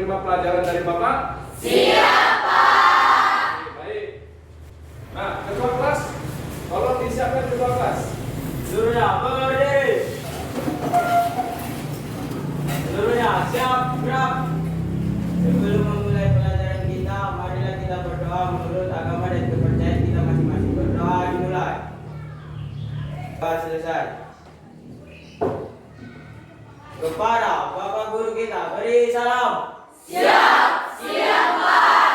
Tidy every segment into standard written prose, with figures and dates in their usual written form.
menerima pelajaran dari Bapak? Siap, Pak. Oke, baik. Nah, ketua kelas, tolong disiapkan ketua kelas. Seluruhnya berdiri. Seluruhnya siap, gerak. Sebelum memulai pelajaran kita, marilah kita berdoa menurut agama dan kepercayaan kita masing-masing. Berdoa dimulai. Selesai. Kepada Bapak Guru kita beri salam. Siap, Pak.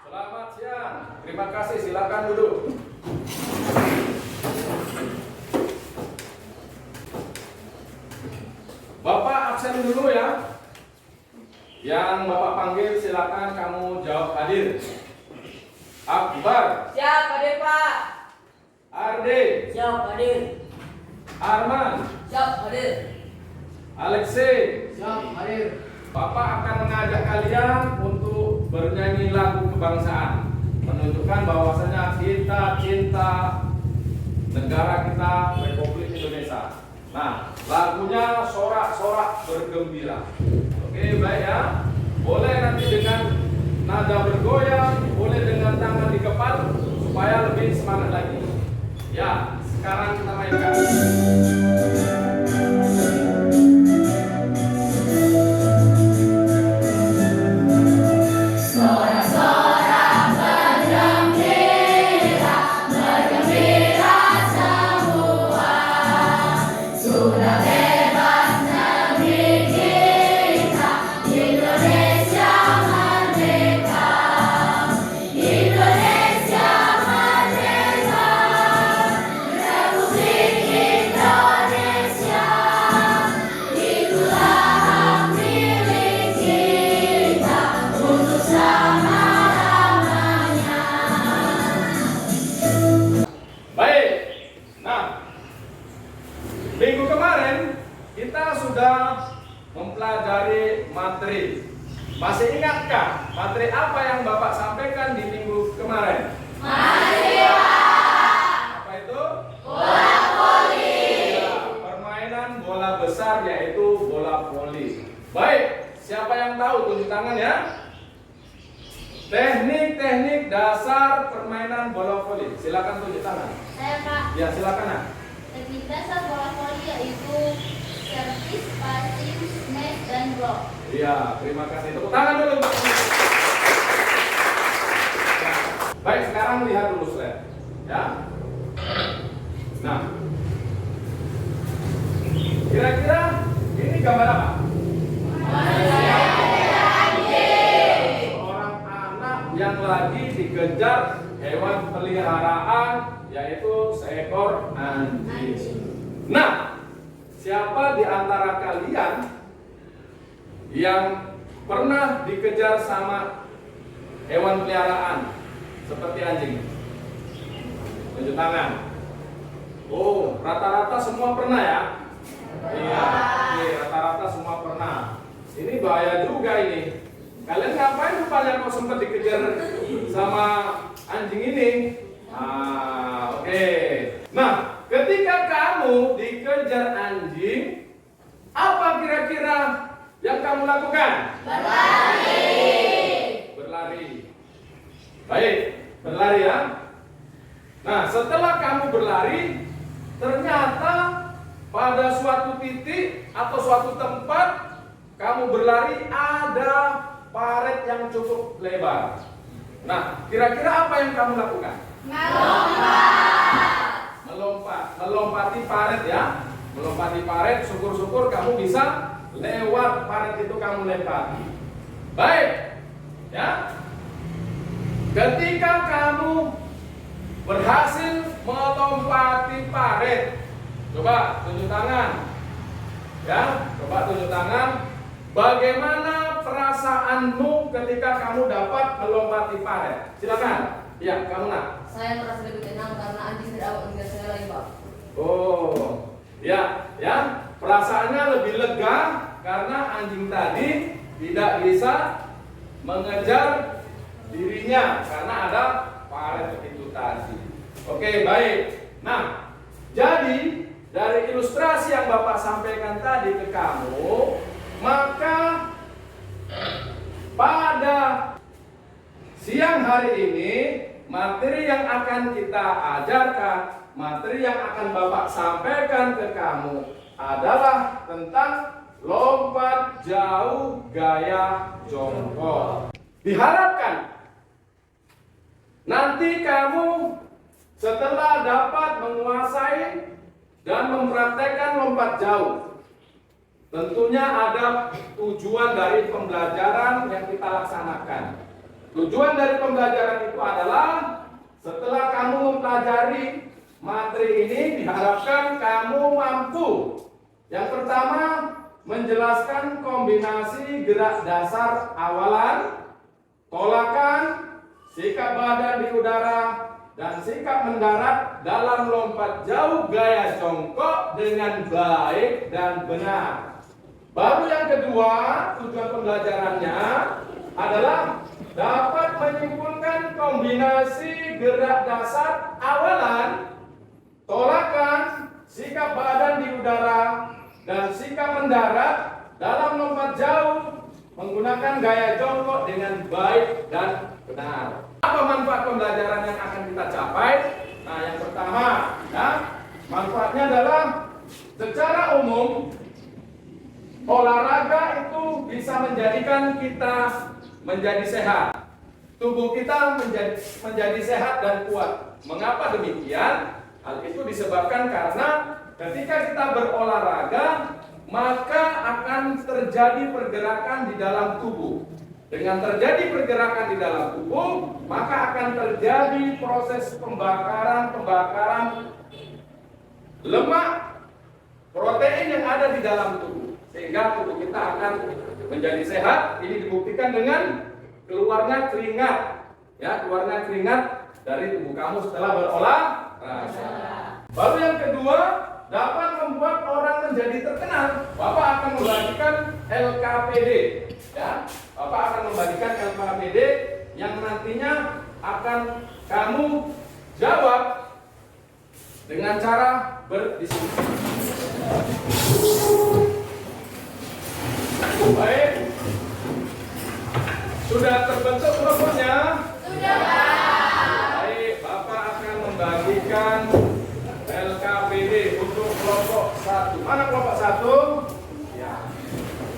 Selamat siang. Terima kasih, silakan duduk. Bapak absen dulu ya. Yang Bapak panggil silakan kamu jawab hadir. Akbar, Siap, hadir, Pak. Arde, Siap, hadir. Arman, Siap, hadir. Alexei. Siap, hadir. Bapak akan mengajak kalian untuk bernyanyi lagu kebangsaan, menunjukkan bahwasanya kita cinta negara kita, Republik Indonesia. Nah, lagunya sorak-sorak bergembira. Oke, baik ya. Boleh nanti dengan nada bergoyang, boleh dengan tangan dikepal supaya lebih semangat lagi. Ya, sekarang kita mainkan. Minggu kemarin kita sudah mempelajari materi. Masih ingatkah materi apa yang Bapak sampaikan di minggu kemarin? Masih, Pak. Apa itu? Bola voli. Ya, permainan bola besar yaitu bola voli. Baik, siapa yang tahu tunjuk tangan ya? Teknik-teknik dasar permainan bola voli. Silakan tunjuk tangan. Saya, Pak. Ya, silakan Nak. Teknik dasar bola voli yaitu servis, passing, smash, dan block. Iya, terima kasih. Tepuk tangan dulu. Ya. Baik, sekarang lihat dulu slide. Ya. Nah, kira-kira ini gambar apa? Seorang anak yang lagi dikejar hewan peliharaan, yaitu seekor anjing. Nah, siapa di antara kalian yang pernah dikejar sama hewan peliharaan seperti anjing? Tunjuk tangan. Oh, rata-rata semua pernah ya? Iya, oke, rata-rata semua pernah. Ini bahaya juga ini. Kalian ngapain rupanya kok sempat dikejar sama anjing ini? Oke. Nah, ketika kamu dikejar anjing, apa kira-kira yang kamu lakukan? Berlari. Baik, berlari ya. Nah, setelah kamu berlari, ternyata pada suatu titik atau suatu tempat kamu berlari ada paret yang cukup lebar. Nah, kira-kira apa yang kamu lakukan? Melompati paret ya. Melompati paret, syukur-syukur kamu bisa lewat paret itu kamu lempati. Baik. Ya. Ketika kamu berhasil melompati paret, coba tunjuk tangan. Ya, coba tunjuk tangan. Bagaimana perasaanmu ketika kamu dapat melompati paret? Silakan. Ya, kamu Nak. Saya merasa lebih tenang karena anjing tidak mengejar saya lagi, Pak. Oh, ya, ya. Perasaannya lebih lega karena anjing tadi tidak bisa mengejar dirinya karena ada paret itu tadi. Oke, baik. Nah, jadi dari ilustrasi yang Bapak sampaikan tadi ke kamu, maka pada siang hari ini, materi yang akan kita ajarkan, materi yang akan Bapak sampaikan ke kamu adalah tentang lompat jauh gaya jongkok. Diharapkan nanti kamu setelah dapat menguasai dan mempraktekkan lompat jauh, tentunya ada tujuan dari pembelajaran yang kita laksanakan. Tujuan dari pembelajaran itu adalah setelah kamu mempelajari materi ini, diharapkan kamu mampu. Yang pertama, menjelaskan kombinasi gerak dasar awalan, tolakan, sikap badan di udara, dan sikap mendarat dalam lompat jauh gaya jongkok dengan baik dan benar. Baru yang kedua, tujuan pembelajarannya adalah dapat menyimpulkan kombinasi gerak dasar awalan, tolakan, sikap badan di udara, dan sikap mendarat dalam lompat jauh menggunakan gaya jongkok dengan baik dan benar. Apa manfaat pembelajaran yang akan kita capai? Nah, yang pertama, ya, manfaatnya adalah secara umum olahraga itu bisa menjadikan kita menjadi sehat. Tubuh kita menjadi sehat dan kuat. Mengapa demikian? Hal itu disebabkan karena ketika kita berolahraga, maka akan terjadi pergerakan di dalam tubuh. Dengan terjadi pergerakan di dalam tubuh, maka akan terjadi proses pembakaran lemak, protein yang ada di dalam tubuh, sehingga tubuh kita akan menjadi sehat. Ini dibuktikan dengan keluarnya keringat, ya, keluarnya keringat dari tubuh kamu setelah berolahraga. Baru yang kedua, dapat membuat orang menjadi terkenal. Bapak akan membagikan LKPD, ya. Bapak akan membagikan LKPD yang nantinya akan kamu jawab dengan cara berdiskusi. Baik, sudah terbentuk kelompoknya? Sudah, Pak. Baik, Bapak akan membagikan LKPD untuk kelompok 1. Mana kelompok 1? Ya,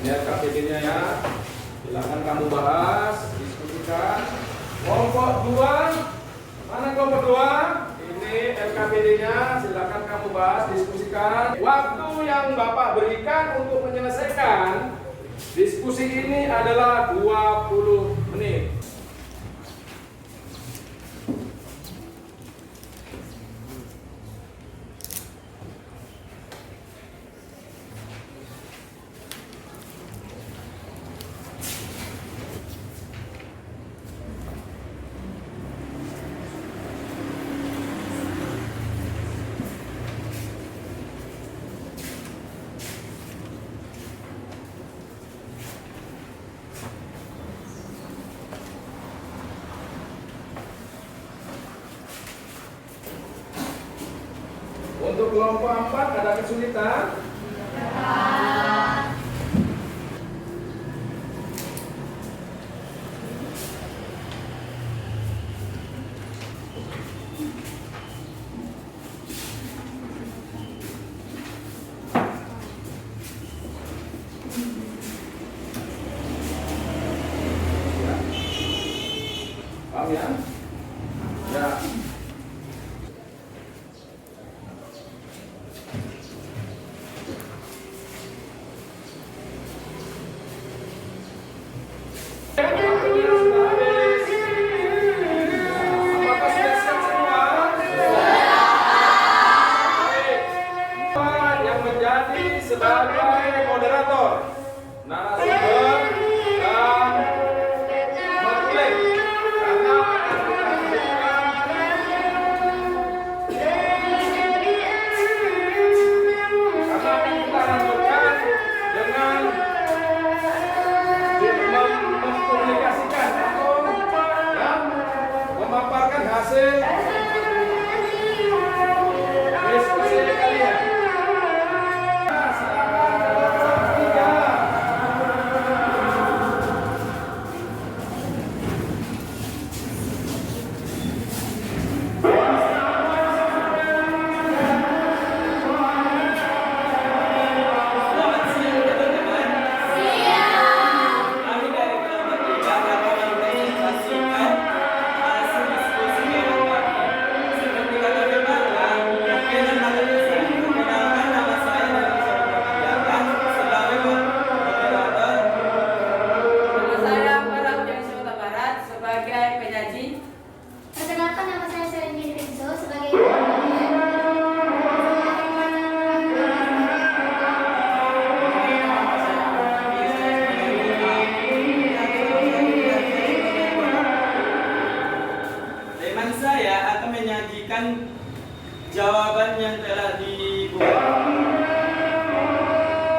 ini LKPD-nya ya. Silakan kamu bahas, diskusikan. Kelompok 2, mana kelompok 2? Ini LKPD-nya, silakan kamu bahas, diskusikan. Waktu yang Bapak berikan untuk menyelesaikan diskusi ini adalah 20 menit. Untuk kelompok 4 ada kesulitan? Paham ya? Ya. jawaban yang telah dibuat.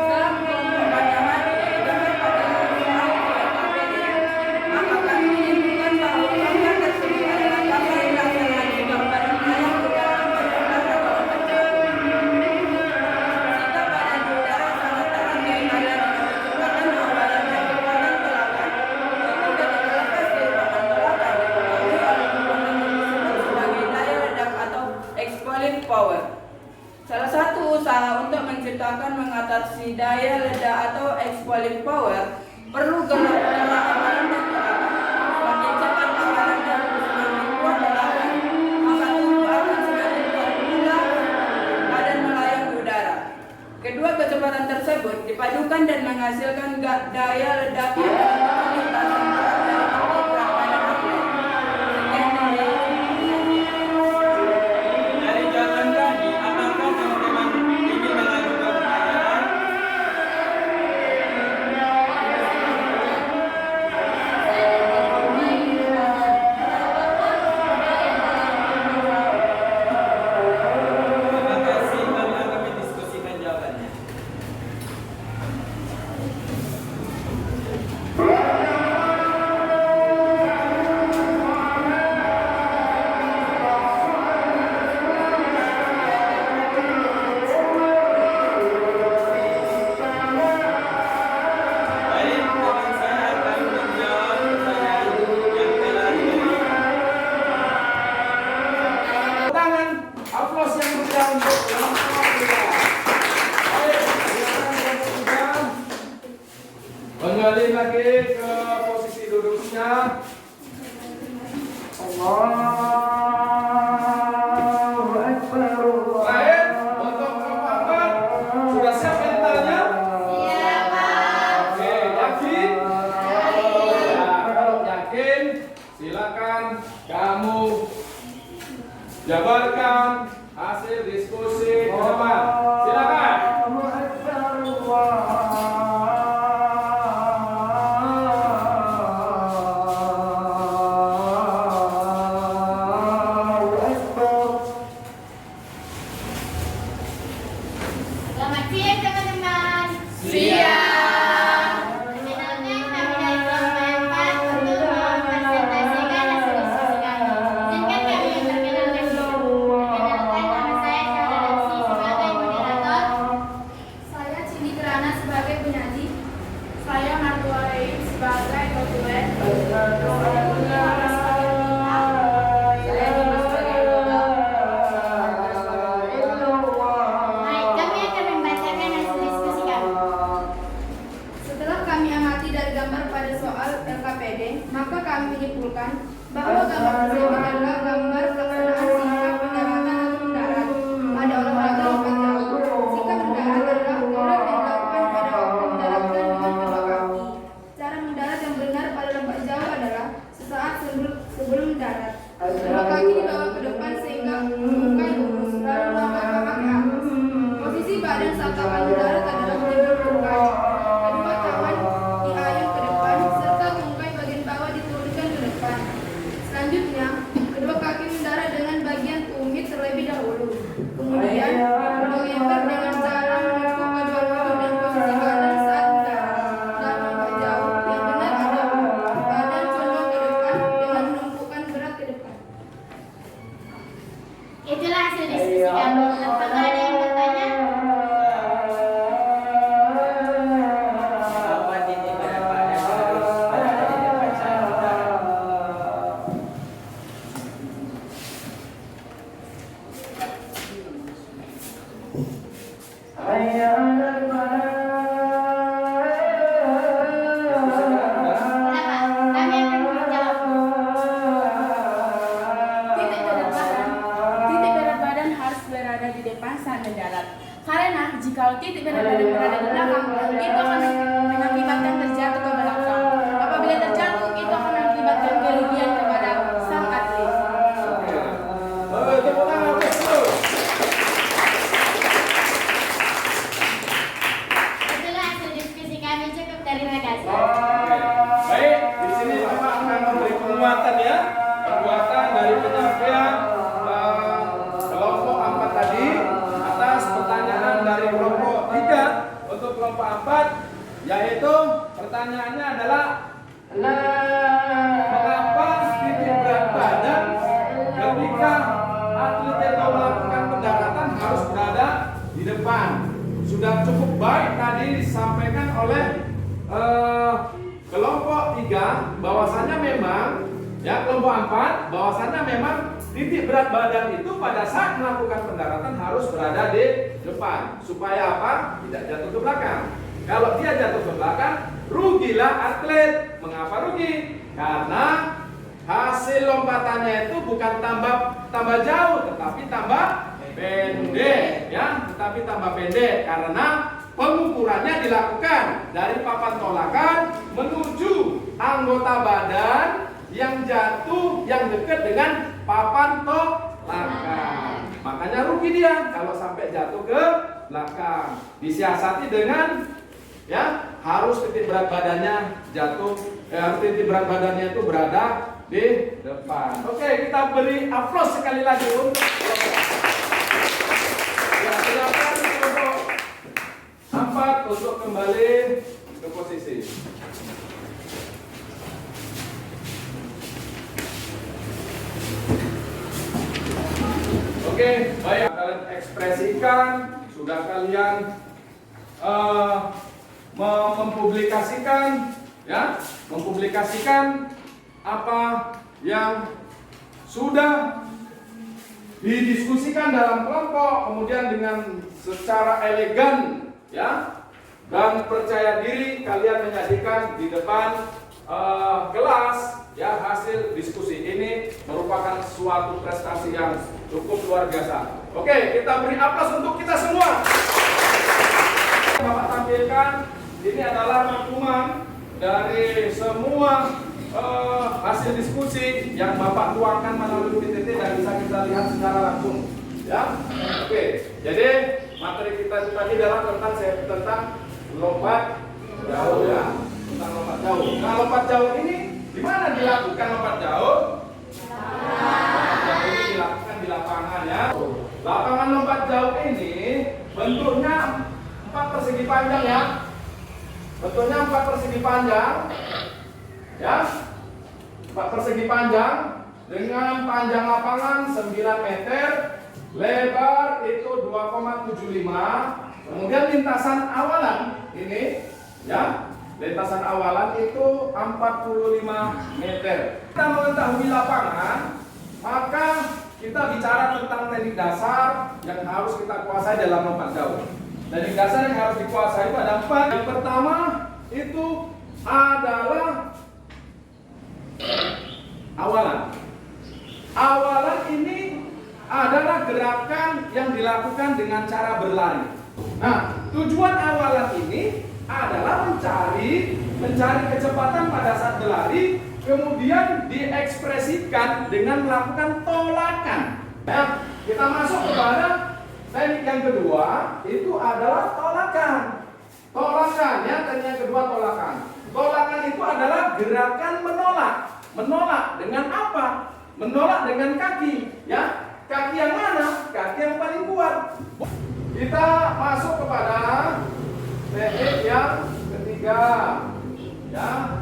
Setelah mengumpulkan nama dari gambar pada soal KPD, maka kami menyimpulkan bahwa gambar tersebut adalah gambar pelaksanaan gambaran layang udara berwarna atau bercahaya. Jika badan udara sangat terang dari layar dengan kecepatan awalan dan kekuatan tolakan, itu ketika lepas dari papan tolakan dipengaruhi oleh kekuatan yang disebut sebagai daya ledak atau explosive power. Salah satu usaha untuk menciptakan mengatasi daya ledak atau explosive power perlu gerak udara awalan dan tolakan. Semakin cepat awalan dan semakin kuat tolakan, maka tubuh akan semakin kuat pula badan melayang di udara. Kedua kecepatan tersebut dipadukan dan menghasilkan daya ledak yang dapat lintasan berat dari titik berat badan atlet. Sekian dari Dari jawaban tadi, apakah teman-teman ingin mengajukan pertanyaan? Terima kasih, mari kami diskusikan jawabannya. Baik, teman saya akan menjawab pertanyaan yang telah diberi. Tangan, aplaus yang meriah untuk Lampung Muda. Baik, silakan berpegang. Kembali lagi ke posisi duduknya. Baik, untuk keempat, sudah siap mentalnya? Oke, yakin? Ya, kalau yakin, silakan kamu jabarkan hasil diskusi ke depan. Silakan. Selamat siang teman-teman. Perkenalkan kami dari kelompok 4 untuk mempresentasikan hasil diskusi kami. Izinkan kami memperkenalkan diri. Perkenalkan nama saya Syahrasi sebagai moderator. Saya Cindy Kirana sebagai penyaji. Saya Martua Rein sebagai konsulen. Saya Kurniawan sebagai bintang. Saya Dimas sebagai modal. Baik, kami akan membacakan hasil diskusi kami. Setelah kami amati dari gambar pada soal LKPD, maka kami menyimpulkan bahwa gambar tersebut adalah gambar pelaksanaan sikap pendaratan atau mendarat pada olahraga lompat jauh. Sikap mendarat adalah gerak yang dilakukan pada waktu mendaratkan dengan kedua kaki. Cara mendarat yang benar pada lompat jauh adalah sesaat sebelum mendarat. Kedua kaki dibawa ke depan sehingga bukan lurus, lalu melangkah ke atas. Posisi badan saat akan mendarat adalah menjemput tungkai. Kedua tangan diayun ke depan serta tungkai bagian bawah diturunkan ke depan. Selanjutnya, kedua kaki mendarat dengan bagian tumit terlebih dahulu. Kemudian, bergeser dengan cara menekuk kedua lutut dan posisi badan saat mendarat. Dalam lompat jauh, yang benar adalah badan condong ke depan dengan menumpukan berat ke depan. Itulah hasil diskusi kami. Apakah ada yang bertanya? Apa titik berat badan harus berada di depan saat mendarat? Kenapa? Kami akan menjawab. Titik berat badan harus berada di depan saat mendarat. Karena jika titik berat badan berada di belakang, itu akan mengakibatkan terjatuh ke belakang. Apabila terjatuh, itu akan mengakibatkan kerugian kepada sang atlet. Tepuk tangan untuk itu. Itulah hasil diskusi kami. Cukup, terima kasih. Baik, di sini Bapak akan memberi penguatan ya, penguatan dari penyampaian kelompok 4 Yaitu pertanyaannya adalah mengapa titik berat badan ketika atlet yang mau melakukan pendaratan harus berada di depan? Sudah cukup baik tadi disampaikan oleh kelompok 3 bahwasannya memang kelompok 4 bahwasannya memang titik berat badan itu pada saat melakukan pendaratan harus berada di depan supaya apa? Tidak jatuh ke belakang. Kalau dia jatuh ke belakang, rugilah atlet. Mengapa rugi? Karena hasil lompatannya itu bukan tambah jauh, tetapi tambah pendek, tetapi tambah pendek karena pengukurannya dilakukan dari papan tolakan menuju anggota badan yang jatuh yang dekat dengan papan tolakan. Makanya rugi dia kalau sampai jatuh ke belakang. Disiasati dengan harus titik berat badannya titik berat badannya itu berada di depan. Oke, kita beri aplaus sekali lagi untuk silakan kelompok 4 untuk kembali ke posisi. Oke, baik, kalian ekspresikan, sudah kalian mempublikasikan apa yang sudah didiskusikan dalam kelompok, kemudian dengan secara elegan dan percaya diri kalian menyajikan di depan kelas hasil diskusi ini merupakan suatu prestasi yang cukup luar biasa. Oke, kita beri aplaus untuk kita semua. Bapak tampilkan ini adalah rangkuman dari semua hasil diskusi yang Bapak tuangkan melalui PPT dan bisa kita lihat secara langsung. Oke, jadi materi kita tadi adalah tentang lompat jauh tentang lompat jauh. Nah, lompat jauh ini di mana dilakukan lompat jauh? Lompat jauh ini dilakukan di lapangan Lapangan lompat jauh ini bentuknya 4 persegi panjang Bentuknya 4 persegi panjang 4 persegi panjang dengan panjang lapangan 9 meter, lebar itu 2,75. Kemudian lintasan awalan ini lintasan awalan itu 45 meter. Kita mengetahui lapangan, maka kita bicara tentang teknik dasar yang harus kita kuasai dalam lompat jauh. Teknik dasar yang harus dikuasai itu ada 4. Yang pertama itu adalah awalan. Awalan ini adalah gerakan yang dilakukan dengan cara berlari. Nah, tujuan awalan ini adalah mencari kecepatan pada saat berlari, kemudian diekspresikan dengan melakukan tolakan. Kita masuk kepada teknik yang kedua, itu adalah tolakan. Teknik yang kedua tolakan. Tolakan itu adalah gerakan menolak. Menolak dengan apa? Menolak dengan kaki, Kaki yang mana? Kaki yang paling kuat. Kita masuk kepada teknik yang ketiga.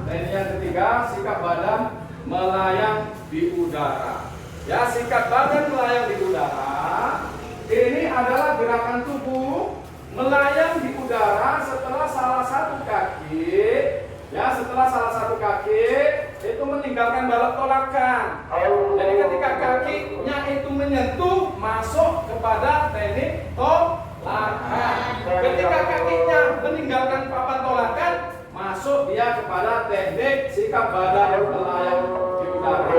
Teknik yang ketiga, sikap badan melayang di udara. Sikap badan melayang di udara. Ini adalah gerakan tubuh melayang di udara setelah salah satu kaki itu meninggalkan balok tolakan. Jadi ketika kakinya itu menyentuh, masuk kepada teknik tolakan. Ketika kakinya meninggalkan papan tolakan, masuk dia kepada teknik sikap badan melayang di udara.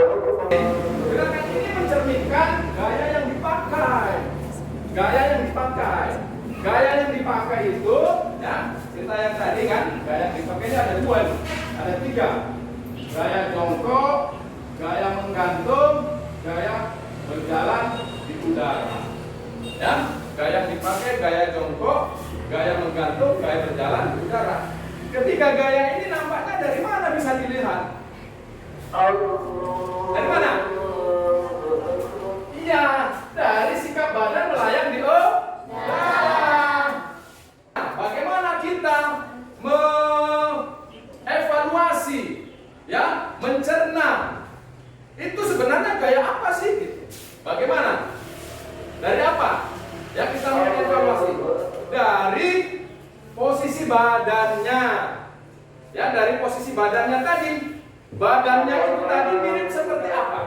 Gerakan ini mencerminkan gaya yang dipakai. Gaya yang dipakai itu, kita yang tadi kan, gaya yang dipakai ini ada 2, ada 3. Gaya jongkok, gaya menggantung, gaya berjalan di udara. Gaya yang dipakai gaya jongkok, gaya menggantung, gaya berjalan di udara. Ketika gaya ini nampaknya dari mana bisa dilihat? Dari mana? Iya, dari sikap badan melayang di udara. Bagaimana kita apa? Ya, kita mengevaluasi dari posisi badannya. Ya, dari posisi badannya tadi. Badannya itu tadi mirip seperti apa?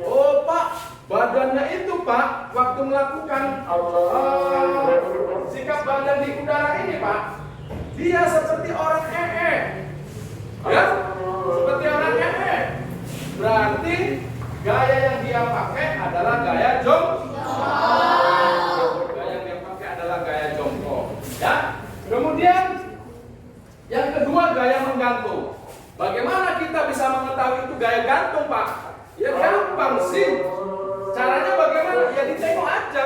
Oh Pak, badannya itu Pak, waktu melakukan sikap badan di udara ini Pak, dia seperti orang ya, seperti orang Berarti gaya yang dia pakai adalah gaya jongkok. Gaya yang dia pakai adalah gaya jongkok. Ya. Kemudian yang kedua gaya menggantung. Bagaimana kita bisa mengetahui itu gaya gantung Pak? Ya gampang sih. Caranya bagaimana? Ya ditengok aja.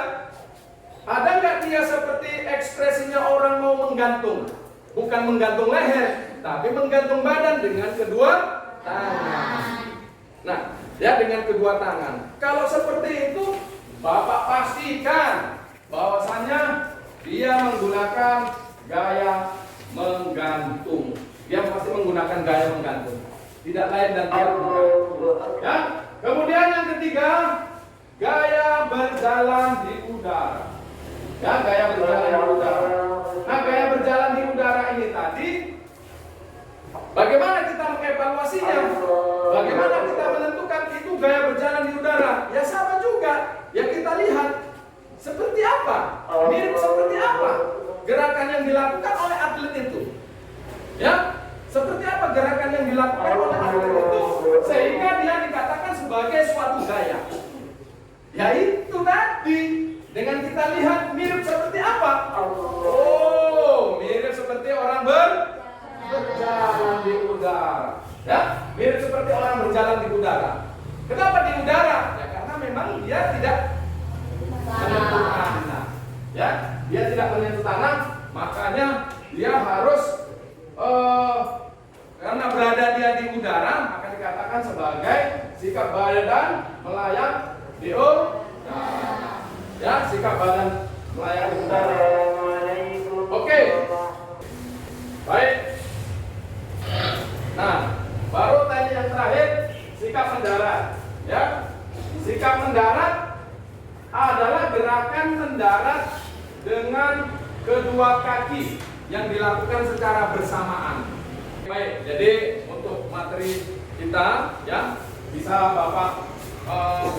Ada nggak dia seperti ekspresinya orang mau menggantung? Bukan menggantung leher, tapi menggantung badan dengan kedua tangan. Nah, ya dengan kedua tangan. Kalau seperti itu, Bapak pastikan bahwasannya dia menggunakan gaya menggantung. Dia pasti menggunakan gaya menggantung. Tidak lain dan tidak bukan. Ya. Kemudian yang ketiga, gaya berjalan di udara. Ya, gaya berjalan di udara. Nah, gaya berjalan di udara ini tadi, bagaimana kita mengevaluasinya? Bagaimana kita menentukan itu gaya berjalan di udara? Ya sama juga. Ya kita lihat seperti apa, mirip seperti apa gerakan yang dilakukan oleh atlet itu. Ya, seperti apa gerakan yang dilakukan oleh atlet itu sehingga dia dikatakan sebagai suatu gaya. Ya itu tadi. Dengan kita lihat mirip seperti apa? Oh, mirip seperti orang berjalan di udara. Ya, mirip seperti orang berjalan di udara. Kenapa di udara? Ya karena memang dia tidak menyentuh tanah. Ya, dia tidak menyentuh tanah, makanya dia harus karena berada dia di udara, maka dikatakan sebagai sikap badan melayang di udara. Ya, sikap badan melayang di udara. Oke. Baik. Nah, baru tadi yang terakhir sikap mendarat. Ya. Sikap mendarat adalah gerakan mendarat dengan kedua kaki yang dilakukan secara bersamaan. Baik, jadi untuk materi kita ya bisa Bapak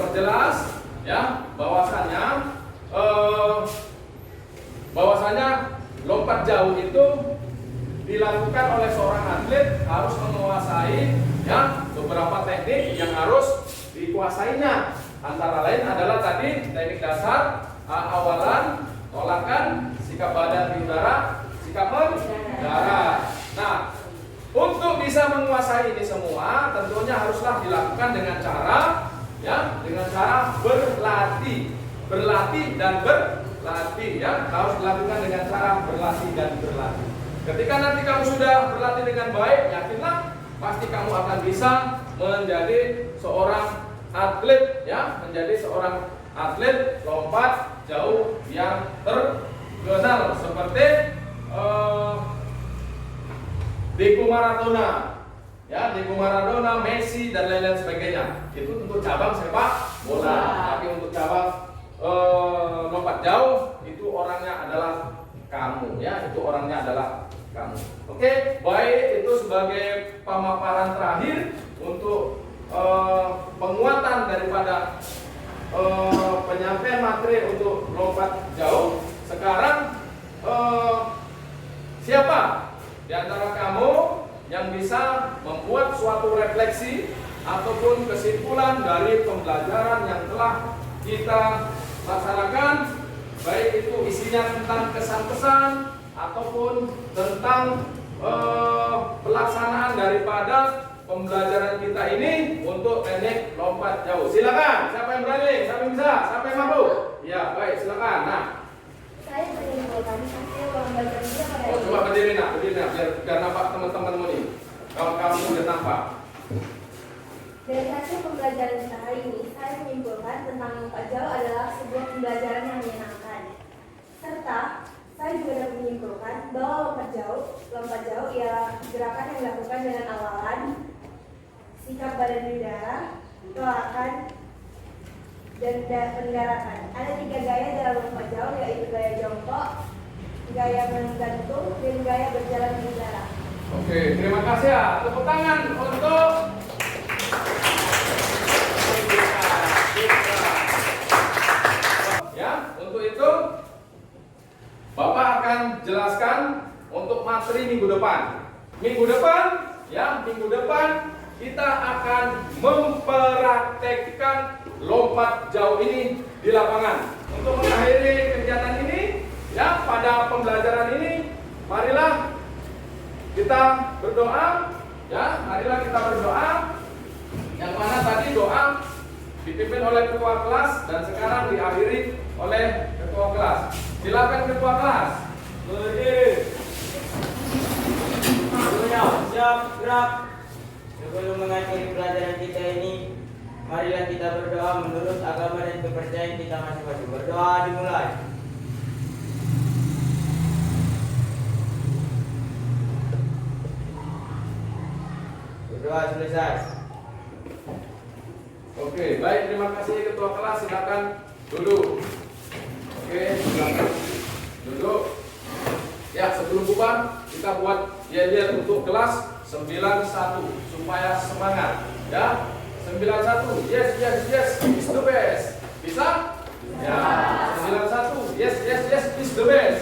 perjelas ya bahwasanya lompat jauh itu dilakukan oleh seorang atlet harus menguasai ya beberapa teknik yang harus dikuasainya. Antara lain adalah tadi teknik dasar, awalan, tolakan, sikap badan di udara, sikap mendarat. Nah, untuk bisa menguasai ini semua tentunya haruslah dilakukan dengan cara berlatih dan berlatih ya, harus dilakukan dengan cara berlatih dan berlatih. Ketika nanti kamu sudah berlatih dengan baik, yakinlah pasti kamu akan bisa menjadi seorang atlet ya, menjadi seorang atlet lompat jauh yang terkenal seperti Diego Maradona. Ya, Diego Maradona, Messi dan lain-lain sebagainya. Itu untuk cabang sepak bola. Tapi untuk cabang lompat jauh itu orangnya adalah kamu ya, itu orangnya adalah kamu. Oke, baik, itu sebagai pemaparan terakhir untuk penguatan daripada penyampaian materi untuk lompat jauh. Sekarang siapa di antara kamu yang bisa membuat suatu refleksi ataupun kesimpulan dari pembelajaran yang telah kita laksanakan, baik itu isinya tentang kesan-kesan ataupun tentang pelaksanaan daripada pembelajaran kita ini untuk teknik lompat jauh. Silakan, siapa yang berani? Siapa yang bisa? Siapa yang mampu? Ya, baik, silakan. Nah, Saya menyimpulkan hasil pembelajaran kita pada oh, coba berdiri nak, biar nampak teman-temanmu nih. Kamu sudah nampak. Dari hasil pembelajaran kita hari ini, saya menyimpulkan tentang lompat jauh adalah sebuah pembelajaran yang menyenangkan. Serta, saya juga dapat menyimpulkan bahwa lompat jauh ialah gerakan yang dilakukan dengan awalan, sikap badan di udara, tolakan, dan pendaratan. Ada 3 gaya dalam lompat jauh, yaitu gaya jongkok, gaya menggantung, dan gaya berjalan di udara. Oke, terima kasih ya. Tepuk tangan untuk ya, untuk itu Bapak akan jelaskan untuk materi minggu depan. Minggu depan kita akan mempraktekkan lompat jauh ini di lapangan. Untuk mengakhiri kegiatan ini, ya, pada pembelajaran ini, marilah kita berdoa, ya, marilah kita berdoa. Yang mana tadi doa dipimpin oleh ketua kelas dan sekarang diakhiri oleh ketua kelas. Silakan ketua kelas. Berdiri. Seluruhnya siap gerak. Sebelum mengakhiri pelajaran kita ini, marilah kita berdoa menurut agama dan kepercayaan kita masing-masing. Berdoa dimulai. Berdoa selesai. Oke, baik, terima kasih ketua kelas. Silakan duduk. Oke, silakan duduk. Ya, sebelum bubar kita buat yel-yel untuk kelas 91 supaya semangat. Ya, 91. Yes, yes, yes, is the best. Bisa? Ya, 91. Yes, yes, yes, is the best.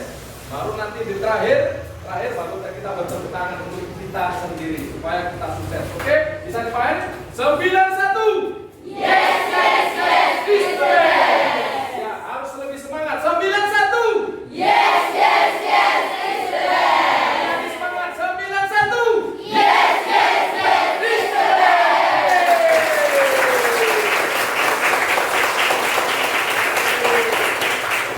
Baru nanti di terakhir baru kita bertepuk tangan untuk kita sendiri supaya kita sukses. Oke, bisa dipakai? 91.